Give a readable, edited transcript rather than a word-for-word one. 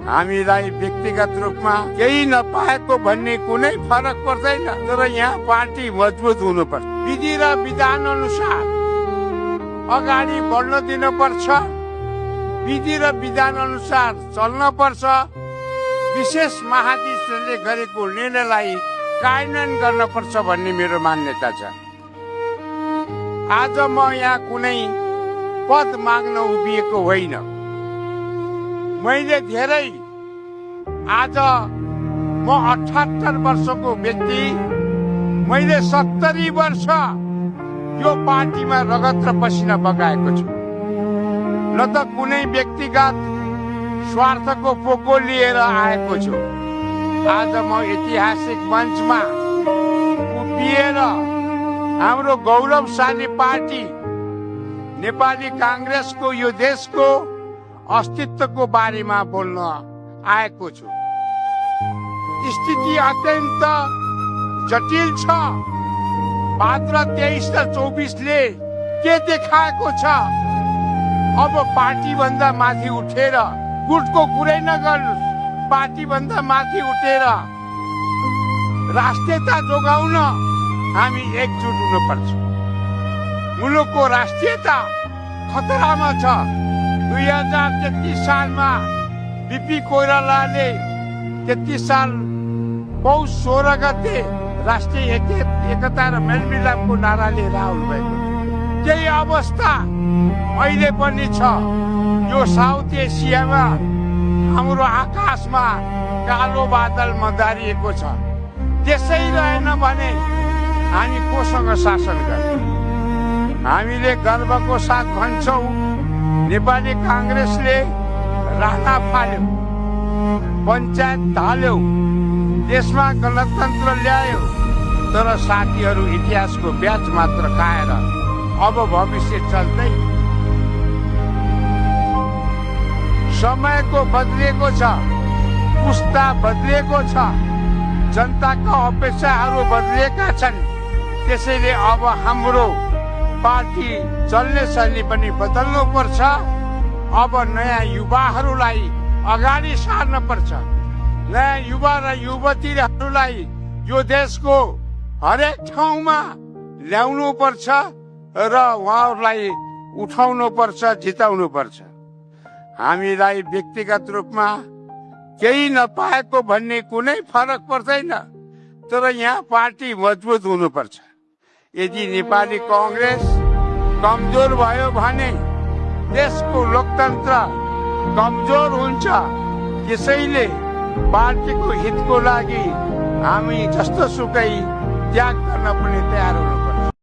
हामीलाई व्यक्तिगत रूपमा केही नपाएको भन्ने कुनै फरक पर्दैन, तर यहाँ पार्टी मजबुत हुनुपर्छ। विधि र विधान अनुसार अगाडि बढ्न दिनुपर्छ, विधि र विधान अनुसार चल्न पर्छ। विशेष महाधिशले गरेको निर्णयलाई कार्यान्वयन गर्न पर्छ भन्ने मेरो मान्यता छ। आज म यहाँ कुनै पद माग्न उभिएको होइन। मैले धेरै आज म 78 वर्षको व्यक्ति, मैले 70 वर्ष यो पार्टीमा रगत र पसिना बगाएको छु। न त कुनै व्यक्तिगत स्वार्थको पोको लिएर आएको छु। आज म ऐतिहासिक मञ्चमा उभिएर हाम्रो गौरवशाली पार्टी नेपाली कांग्रेसको यो देशको अस्तित्वको बारेमा बोल्न आएको छु। स्थिति अत्यन्त जटिल छ। भाद्र 23 र 24ले के देखाएको छ? अब पार्टी भन्दा माथि उठेर गुटको कुरै नगर्नुस्, पार्टी भन्दा माथि उठेर राष्ट्रियता जोगाउन हामी एकजुट हुनुपर्छ। मुलुकको राष्ट्रियता खतरामा छ। 2033 सालमा बीपी कोइरालाले 33 साल पौष 16 गते राष्ट्रिय एकता र मेलमिलापको नारा लिएर आउनुभएको। त्यही अवस्था अहिले पनि छ। यो साउथ एसियामा हाम्रो आकाशमा कालो बादल मन्दारिएको छ। त्यसै रहेन भने हामी कोसँग शासन गर्ने? हामीले गर्वको साथ भन्छौँ, नेपाली कांग्रेसले राणा फाल्यो, पञ्चायत ढाल्यो, देशमा गणतन्त्र ल्यायो, तर साथीहरू इतिहासको ब्याज मात्र खाएर अब भविष्य चल्दै। समयको बदलिएको छ, पुस्ता बदलिएको छ, जनताका अपेक्षाहरू बदलिएका छन्। त्यसैले अब हाम्रो पार्टी चल्ने शैली पनि बदल्नु पर्छ। अब नयाँ युवाहरूलाई अगाडि सार्न पर्छ। नयाँ युवा र युवतीहरूलाई यो देशको हरेक ठाउँमा ल्याउनु पर्छ र उहाँहरूलाई उठाउनु पर्छ, जिताउनु पर्छ। हामीलाई व्यक्तिगत रूपमा केही नपाएको भन्ने कुनै फरक पर्दैन, तर यहाँ पार्टी मजबुत हुनुपर्छ। यदि नेपाली कांग्रेस कमजोर भयो भने देशको लोकतन्त्र कमजोर हुन्छ। त्यसैले पार्टीको हितको लागि हामी जस्तो सुकै त्याग गर्न पनि तयार हुनु।